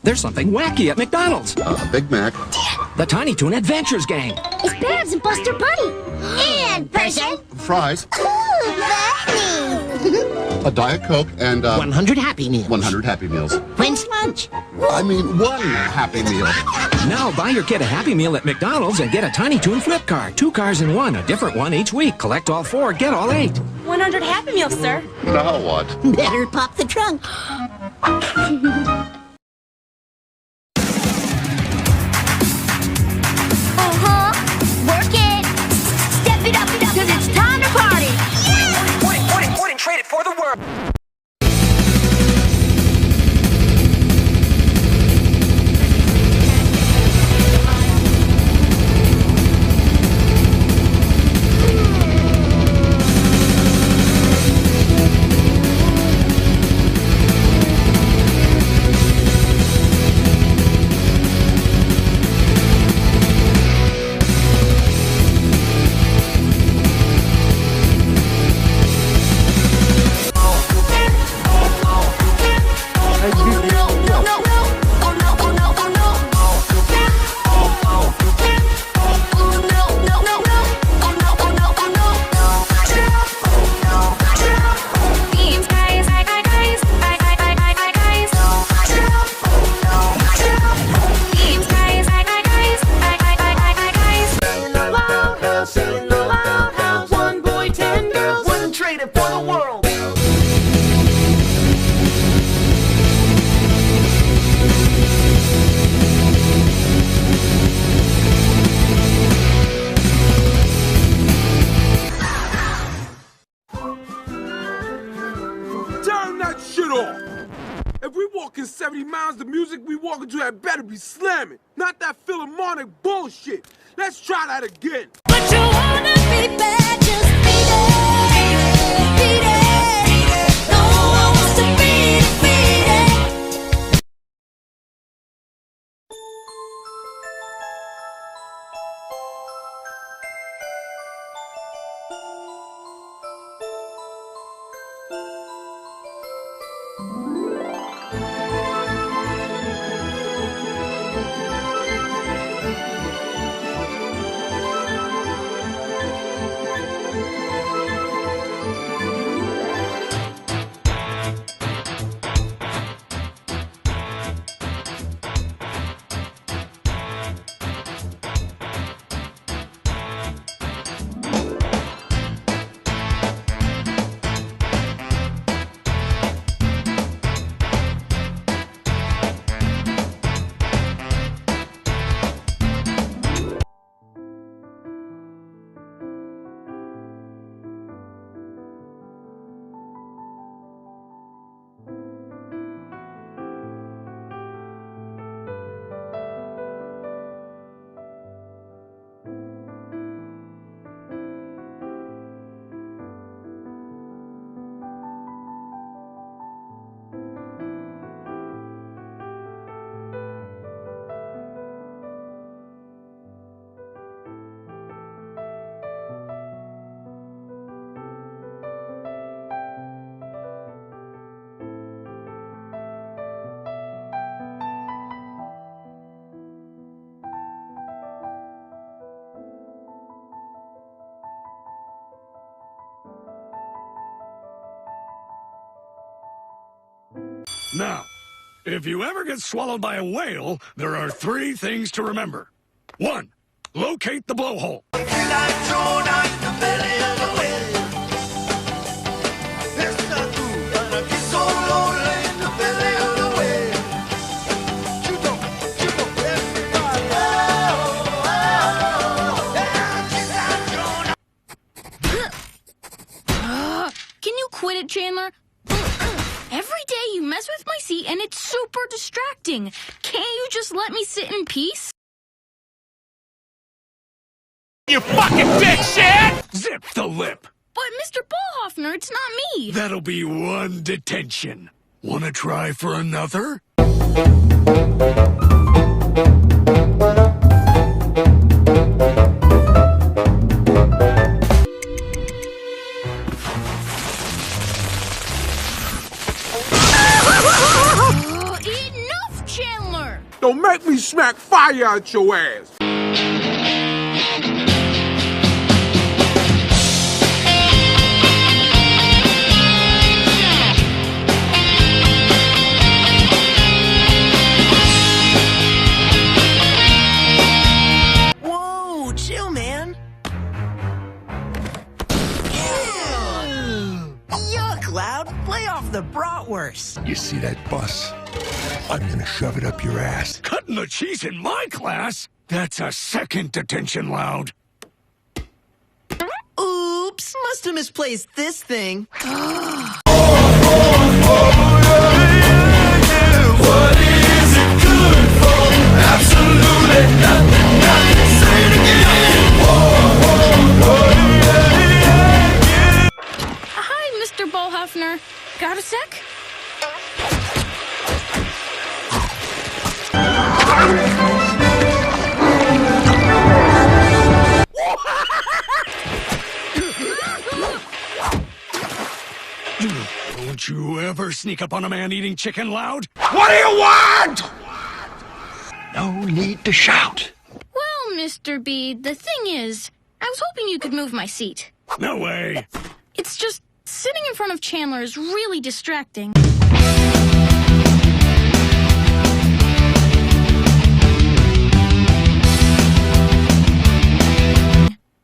There's something wacky at McDonald's. Big Mac. The Tiny Toon Adventures game. It's Babs and Buster Bunny. And person. Fries. Ooh, funny. A Diet Coke and 100 Happy Meals. 100 Happy Meals. When's lunch? I mean, one Happy Meal. Now buy your kid a Happy Meal at McDonald's and get a Tiny Toon flip card. 2 cars in one, a different one each week. Collect all 4, get all 8. 100 Happy Meals, sir. Now what? Better pop the trunk. Work it. Step it up, because it's time to party. Yeah! Wouldn't trade it for the world. If we walking 70 miles, the music we walking to that better be slamming. Not that Philharmonic bullshit. Let's try that again. But you wanna be bad, just beat it. Beat it. No one wants to beat it, beat it. Now, if you ever get swallowed by a whale, there are 3 things to remember. 1, locate the blowhole. Can you quit it, Chandler? Every day you mess with my seat and it's super distracting. Can't you just let me sit in peace? You fucking dipshit! Zip the lip. But Mr. Ballhoffner, it's not me. That'll be 1 detention. Wanna try for another? So make me smack fire out your ass. Whoa, chill, man. Yuck, Loud. Play off the bratwurst. You see that bus? I'm gonna shove it up your ass. Cutting the cheese in my class? That's a second detention, Loud. Oops, must have misplaced this thing. What is it good for? Absolutely nothing, nothing. Say it again. Hi, Mr. Ballhoffner. Got a sec? Don't you ever sneak up on a man eating chicken, Loud? What do you want? No need to shout. Well, Mr. B, the thing is, I was hoping you could move my seat. No way. It's just, sitting in front of Chandler is really distracting.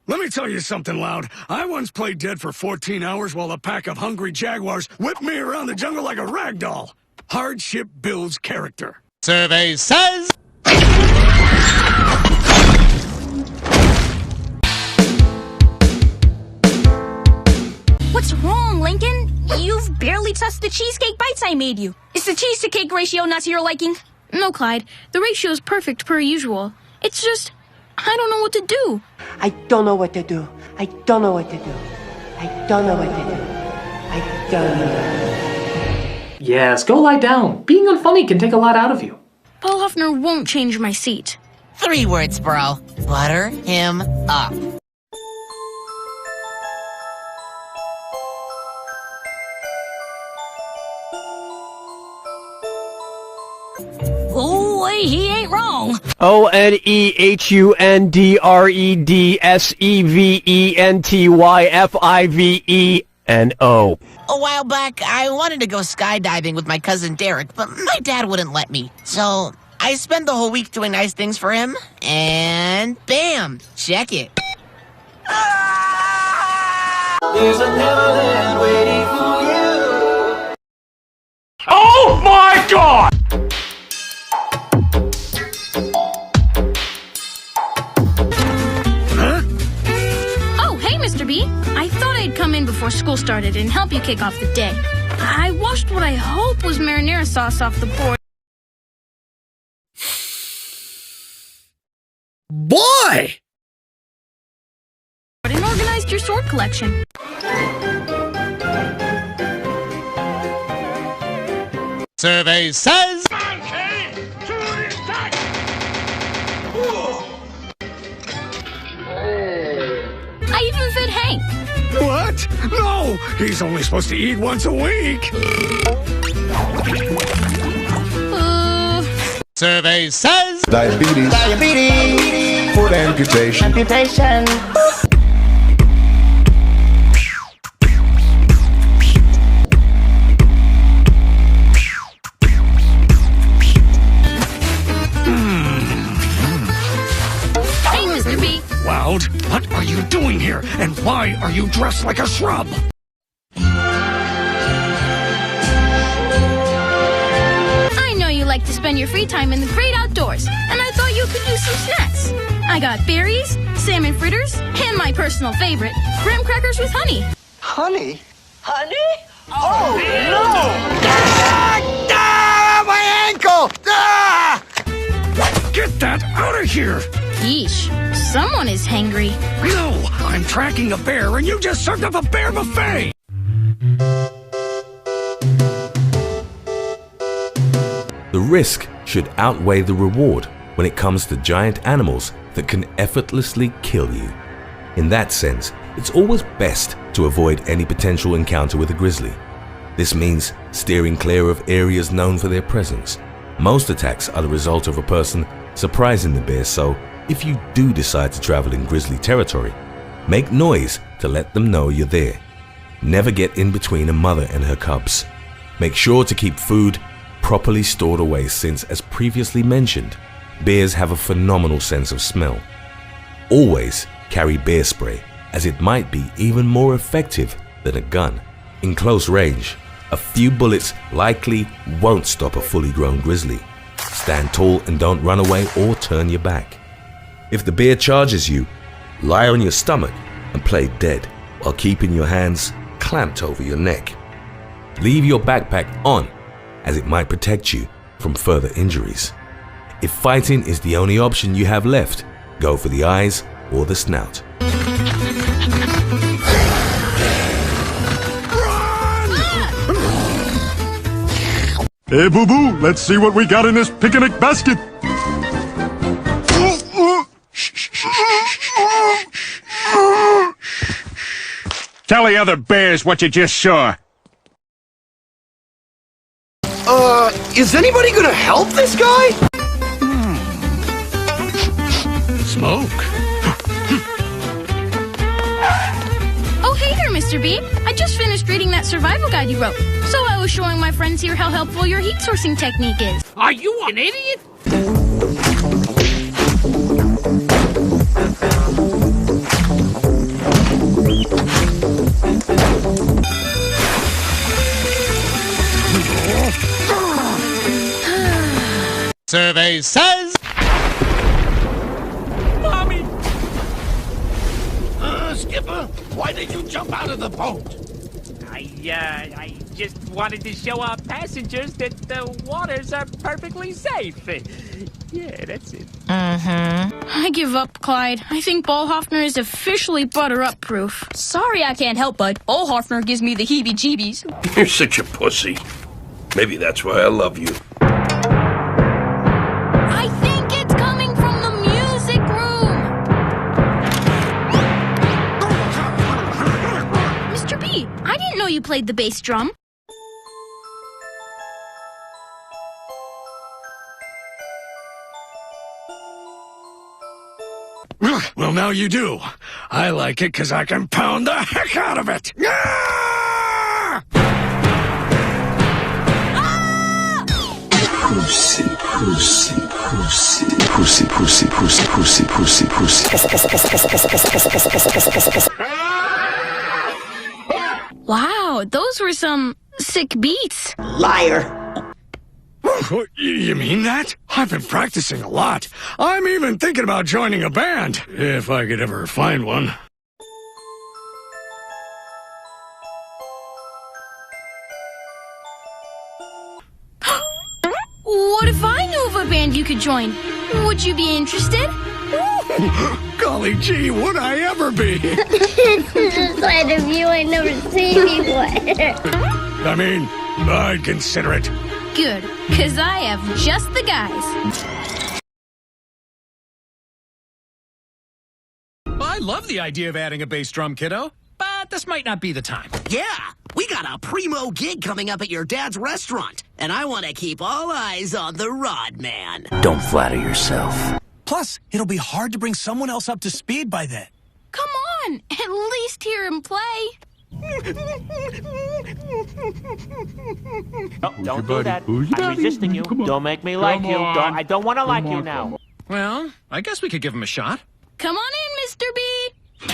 Let me tell you something, Loud. I once played dead for 14 hours while a pack of hungry jaguars whipped me around the jungle like a rag doll. Hardship builds character. Survey says. What's wrong, Lincoln? You've barely touched the cheesecake bites I made you. Is the cheese to cake ratio not to your liking? No, Clyde. The ratio is perfect per usual. It's just, I don't know what to do. I don't know what to do. I don't know what to do. I don't know what to do. I don't know. Yes, go lie down. Being unfunny can take a lot out of you. Ballhoffner won't change my seat. 3 words, bro. Butter him up. Oh, he ain't wrong. ONEHUNDREDSEVENTYFIVENO. A while back, I wanted to go skydiving with my cousin Derek, but my dad wouldn't let me. So I spent the whole week doing nice things for him, and bam, check it. There's a Neverland waiting for you. Oh my God! Oh, hey, Mr. B. I thought I'd come in before school started and help you kick off the day. I washed what I hope was marinara sauce off the board. Boy! And organized your sword collection. Survey says. I even fed Hank. What? No! He's only supposed to eat once a week. Survey says. Diabetes. Diabetes. Foot amputation. Amputation. Hey, Mr. B. Loud, what are you doing here? And why are you dressed like a shrub? I know you like to spend your free time in the great outdoors, and I thought you could use some snacks. I got berries, salmon fritters, and my personal favorite, graham crackers with honey. Honey? Honey? Oh, no! Ah, my ankle! Ah! Get that out of here! Yeesh, someone is hangry. No, I'm tracking a bear and you just served up a bear buffet! The risk should outweigh the reward when it comes to giant animals that can effortlessly kill you. In that sense, it's always best to avoid any potential encounter with a grizzly. This means steering clear of areas known for their presence. Most attacks are the result of a person surprising the bear, so if you do decide to travel in grizzly territory, make noise to let them know you're there. Never get in between a mother and her cubs. Make sure to keep food properly stored away since, as previously mentioned, bears have a phenomenal sense of smell. Always carry bear spray, as it might be even more effective than a gun. In close range, a few bullets likely won't stop a fully grown grizzly. Stand tall and don't run away or turn your back. If the bear charges you, lie on your stomach and play dead while keeping your hands clamped over your neck. Leave your backpack on, as it might protect you from further injuries. If fighting is the only option you have left, go for the eyes or the snout. Hey, boo-boo, let's see what we got in this picnic basket. Tell the other bears what you just saw. Is anybody gonna help this guy? Smoke. Oh, hey there, Mr. B. I just finished reading that survival guide you wrote, so I was showing my friends here how helpful your heat sourcing technique is. Are you an idiot? Survey says... Mommy! Skipper, why did you jump out of the boat? I just wanted to show our passengers that the waters are perfectly safe. Yeah, that's it. I give up, Clyde. I think Ballhoffner is officially butter-up proof. Sorry I can't help, bud. Ballhoffner gives me the heebie-jeebies. You're such a pussy. Maybe that's why I love you. I think it's coming from the music room. Mr. B, I didn't know you played the bass drum. Well, now you do. I like it because I can pound the heck out of it. Ah! Pussy, pussy, pussy, pussy, pussy, pussy, pussy, pussy, pussy. Wow, those were some sick beats. Liar. You mean that? I've been practicing a lot. I'm even thinking about joining a band, if I could ever find one. What if I knew of a band you could join? Would you be interested? Golly gee, would I ever be? This is a side of you I never seen before. I mean, I'd consider it. Good, because I have just the guys. I love the idea of adding a bass drum, kiddo, but this might not be the time. Yeah, we got a primo gig coming up at your dad's restaurant, and I want to keep all eyes on the Rod Man. Don't flatter yourself. Plus, it'll be hard to bring someone else up to speed by then. Come on, at least hear him play. Oh, don't do that. I'm resisting you. Don't make me like you. I don't want to like you now. Well, I guess we could give him a shot. Come on in, Mr. B. 1,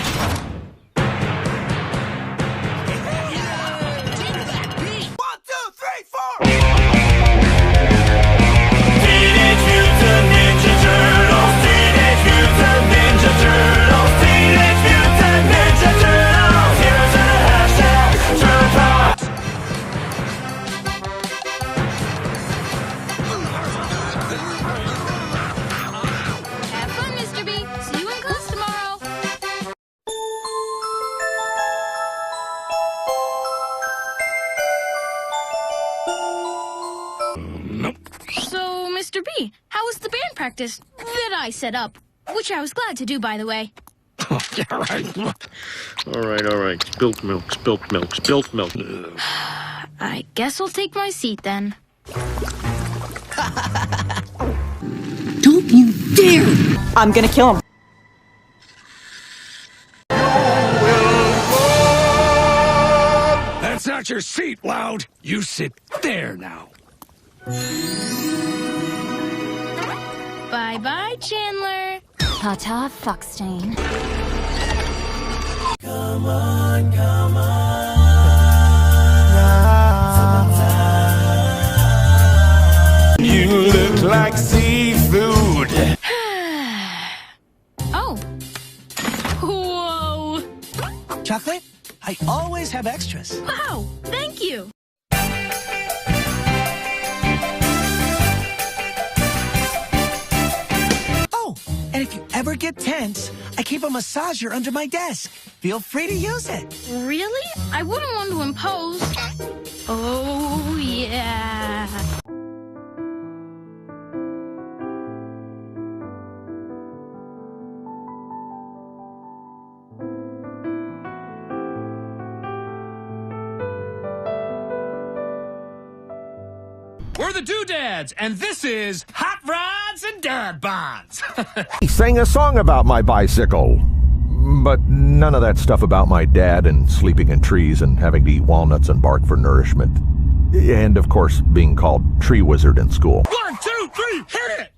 2, 3, 4. Teenage Mutant Ninja Turtles. Teenage Mutant Ninja Turtles. Teenage Mutant Ninja Turtles. Here's a hashtag Turtles. Have fun, Mr. B. See you in class tomorrow. So, Mr. B, how was the band practice that I set up? Which I was glad to do, by the way. Yeah, right. All right. Spilt milk, spilt milk, spilt milk. I guess I'll take my seat then. Don't you dare! I'm gonna kill him. That's not your seat, Loud. You sit there now. Bye-bye, Chandler. Ta-ta, Fuckstain. Come on, come on. You look like seafood. Oh. Whoa. Chocolate? I always have extras. Wow, thank you. Oh, and if you ever get tense, I keep a massager under my desk. Feel free to use it. Really? I wouldn't want to impose. Oh, yeah. We're the Doodads, and this is Hot Rods and Dad Bods. He sang a song about my bicycle. But none of that stuff about my dad and sleeping in trees and having to eat walnuts and bark for nourishment. And, of course, being called Tree Wizard in school. 1, 2, 3, hit it!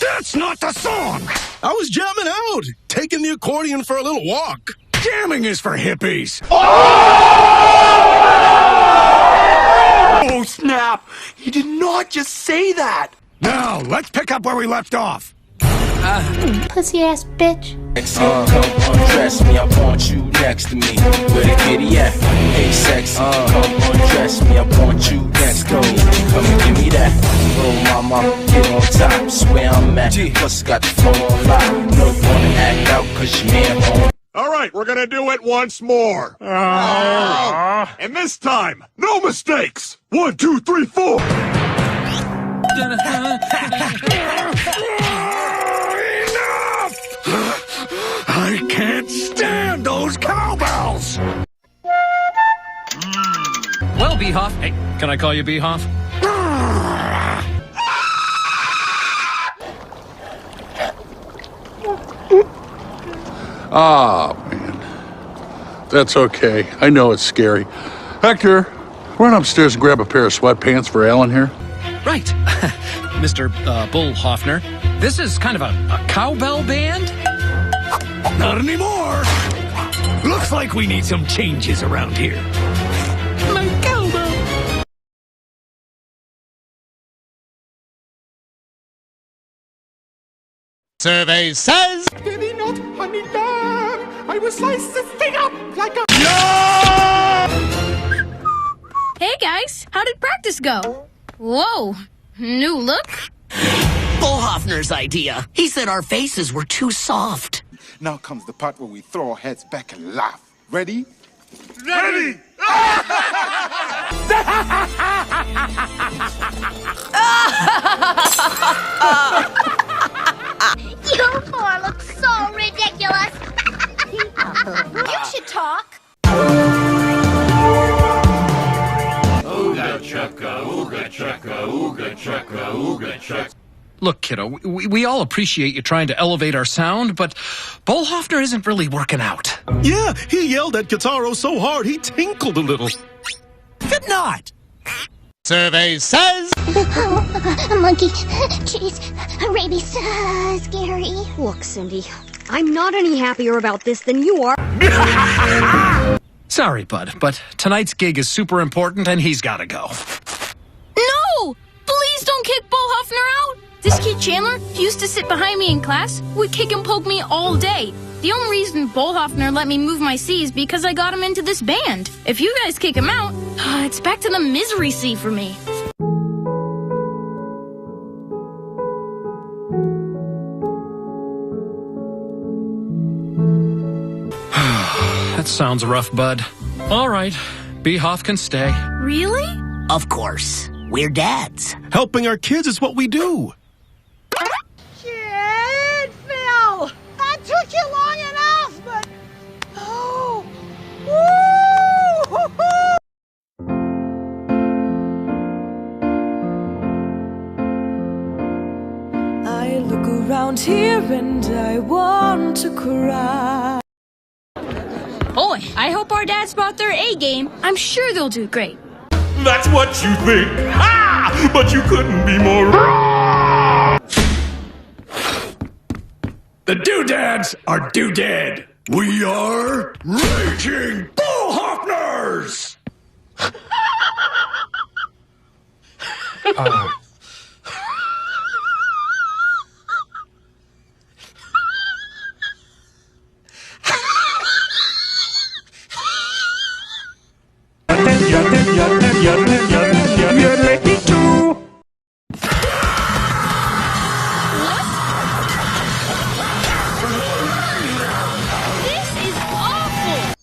That's not the song! I was jamming out, taking the accordion for a little walk. Jamming is for hippies. Oh, snap! He did not just say that! Now, let's pick up where we left off. Pussy ass bitch. Come undress me, I want you next to me. Where the kitty at? Hey, sexy. Come undress me, I want you next to me. Come and give me that. Little mama, get on top. Swear I'm at. Plus got the phone on lock. No, you wanna act out cause your man home. All right, we're gonna do it once more. And this time, no mistakes. 1, 2, 3, 4. I can't stand those cowbells! Well, Beehoff. Hey, can I call you Beehoff? Ah, man. That's okay. I know it's scary. Hector, run upstairs and grab a pair of sweatpants for Alan here. Right. Mr. Bull Hoffner. This is kind of a cowbell band? Not anymore! Looks like we need some changes around here. My cowbell! Survey says... Baby, not honey lamb. I will slice this thing up like a... Hey, guys. How did practice go? Whoa. New look? Bullhoffner's idea. He said our faces were too soft. Now comes the part where we throw our heads back and laugh. Ready? Ready! You four look so ridiculous. You should talk. Ooga chugga, ooga chugga, ooga chugga, ooga chugga. Look, kiddo, we all appreciate you trying to elevate our sound, but Bull Hoffner isn't really working out. Yeah, he yelled at Guitaro so hard he tinkled a little. Could not. Survey says... A monkey, cheese, rabies, scary. Look, Cindy, I'm not any happier about this than you are. Sorry, bud, but tonight's gig is super important and he's gotta go. No! Please don't kick Bull Hoffner out! This kid Chandler, he used to sit behind me in class, would kick and poke me all day. The only reason Bull Hoffner let me move my C is because I got him into this band. If you guys kick him out, it's back to the misery C for me. Sounds rough, bud. All right. Behoff can stay. Really? Of course. We're dads. Helping our kids is what we do. Shit, Phil! That took you long enough, but... Oh! Woo! I look around here and I want to cry. Boy, I hope our dads brought their A game. I'm sure they'll do great. That's what you think. Ah! But you couldn't be more wrong. The doodads are doo-dead. We are Raging Bullhoffners!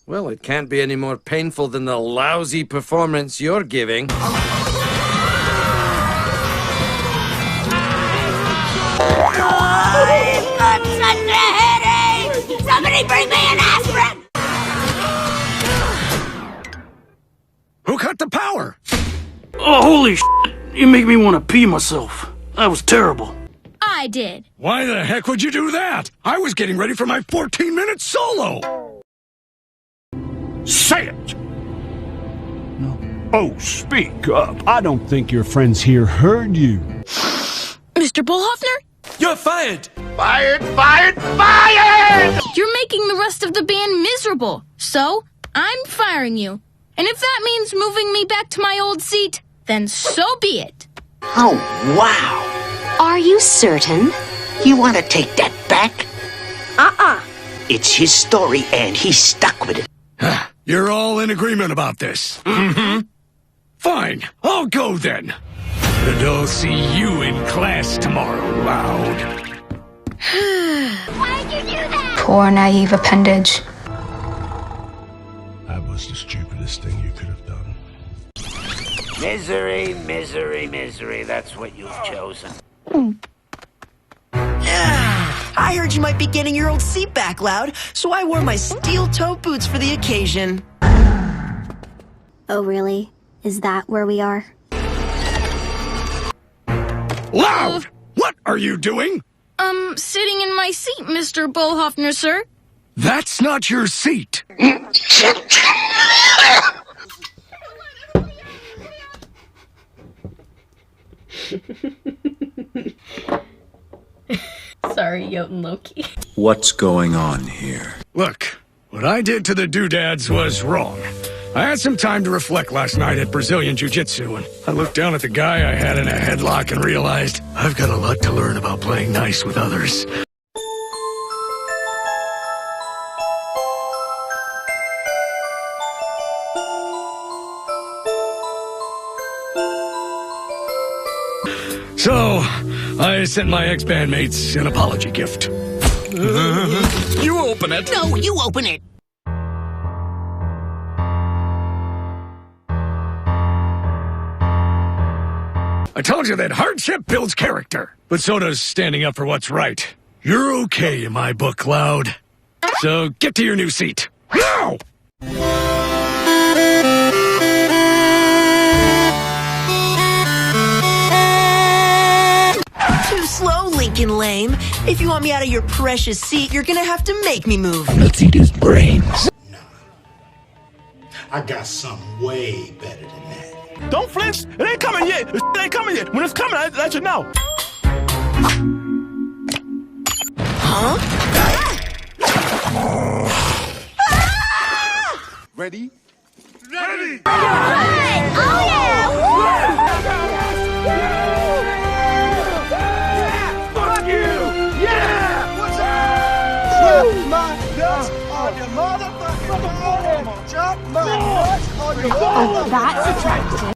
Well, it can't be any more painful than the lousy performance you're giving. I've got such a headache! Somebody bring me an aspirin! Who cut the power? Oh, holy shit. You make me want to pee myself. That was terrible. I did. Why the heck would you do that? I was getting ready for my 14-minute solo! Say it! No. Oh, speak up. I don't think your friends here heard you. Mr. Bullhoffner? You're fired! Fired, fired, fired! You're making the rest of the band miserable. So, I'm firing you. And if that means moving me back to my old seat, then so be it. Oh, wow. Are you certain? You want to take that back? It's his story, and he's stuck with it. You're all in agreement about this. Mm-hmm. Fine, I'll go then. And I'll see you in class tomorrow, Loud. Why'd you do that? Poor naive appendage. That was the stupidest thing you could have done. Misery, misery, misery. That's what you've chosen. I heard you might be getting your old seat back, Loud, so I wore my steel-toe boots for the occasion. Oh, really? Is that where we are? Loud! What are you doing? Sitting in my seat, Mr. Bullhoffner, sir. That's not your seat. Sorry, Jotun Loki. What's going on here? Look, what I did to the doodads was wrong. I had some time to reflect last night at Brazilian Jiu-Jitsu, and I looked down at the guy I had in a headlock and realized I've got a lot to learn about playing nice with others. So, I sent my ex-bandmates an apology gift. You open it. No, you open it. I told you that hardship builds character, but so does standing up for what's right. You're okay in my book, Loud. So get to your new seat. Now! Too slow, Lincoln Lame. If you want me out of your precious seat, you're gonna have to make me move. Let's eat his brains. I got something way better than that. Don't flinch! It ain't coming yet! It ain't coming yet! When it's coming, I let you know! Huh? Ready? Ready! Oh yeah! Fuck you! Yeah! What's Drop my nuts on your motherfucking body! Drop my nuts on your Oh, that's attractive.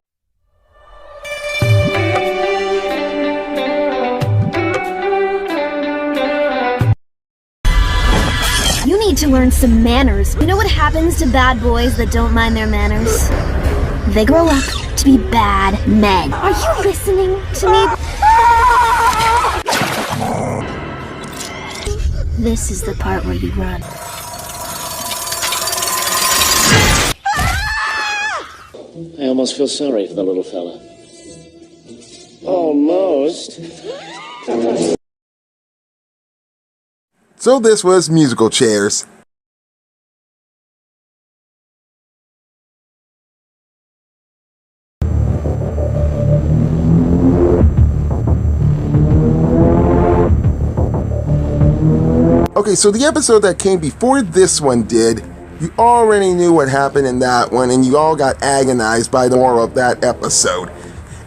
You need to learn some manners. You know what happens to bad boys that don't mind their manners? They grow up to be bad men. Are you listening to me? This is the part where you run. I almost feel sorry for the little fella. Almost. So this was Musical Chairs. Okay, so the episode that came before this one did, you already knew what happened in that one, and you all got agonized by the moral of that episode.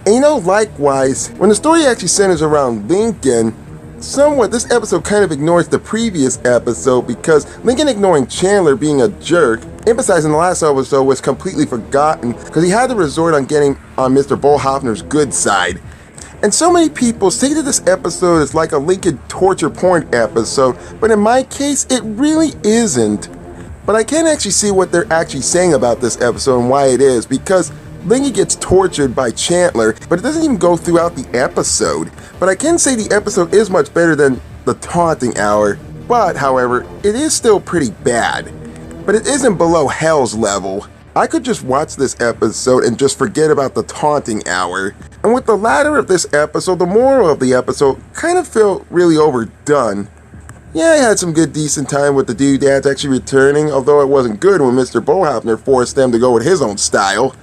And you know, likewise, when the story actually centers around Lincoln, somewhat this episode kind of ignores the previous episode because Lincoln ignoring Chandler being a jerk, emphasizing the last episode, was completely forgotten because he had to resort on getting on Mr. Bollhoffner's good side. And so many people say that this episode is like a Lincoln torture porn episode, but in my case, it really isn't. But I can actually see what they're actually saying about this episode and why it is, because Lincoln gets tortured by Chandler, but it doesn't even go throughout the episode. But I can say the episode is much better than the Taunting Hour, but however, it is still pretty bad. But it isn't below Hell's level. I could just watch this episode and just forget about the Taunting Hour. And with the latter of this episode, the moral of the episode kind of felt really overdone. Yeah, I had some good decent time with the doodads actually returning, although it wasn't good when Mr. Bollhoffner forced them to go with his own style.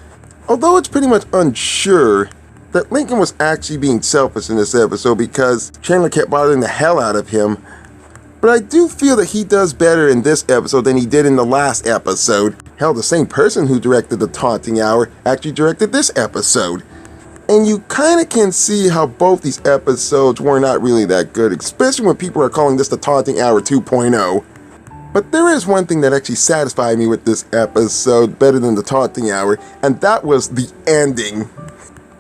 Although it's pretty much unsure that Lincoln was actually being selfish in this episode because Chandler kept bothering the hell out of him. But I do feel that he does better in this episode than he did in the last episode. Hell, the same person who directed the Taunting Hour actually directed this episode. And you kind of can see how both these episodes were not really that good, especially when people are calling this the Taunting Hour 2.0. But there is one thing that actually satisfied me with this episode better than the Taunting Hour, and that was the ending.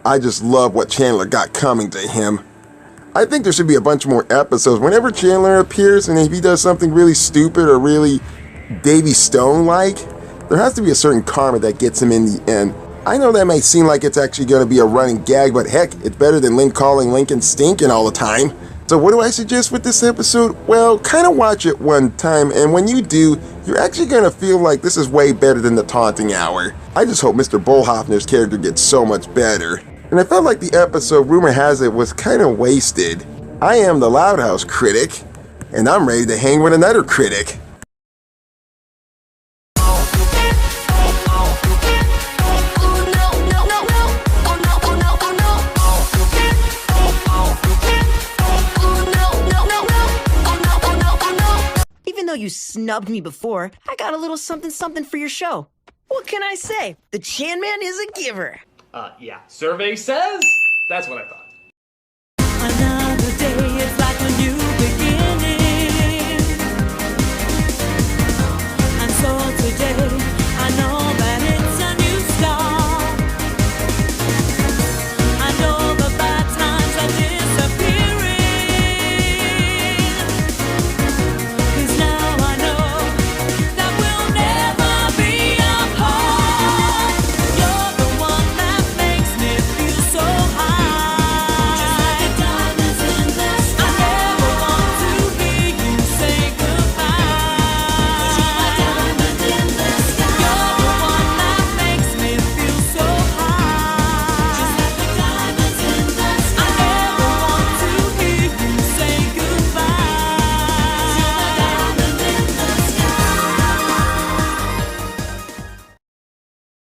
I just love what Chandler got coming to him. I think there should be a bunch more episodes. Whenever Chandler appears, and if he does something really stupid or really Davy Stone-like, there has to be a certain karma that gets him in the end. I know that may seem like it's actually going to be a running gag, but heck, it's better than Lynn calling Lincoln stinking all the time. So what do I suggest with this episode? Well, kind of watch it one time, and when you do, you're actually going to feel like this is way better than the Taunting Hour. I just hope Mr. Bollhoffner's character gets so much better. And I felt like the episode, rumor has it, was kind of wasted. I am the Loud House Critic, and I'm ready to hang with another critic. Even though you snubbed me before, I got a little something for your show. What can I say? The Chan Man is a giver. Yeah. Survey says? That's what I thought. Another day.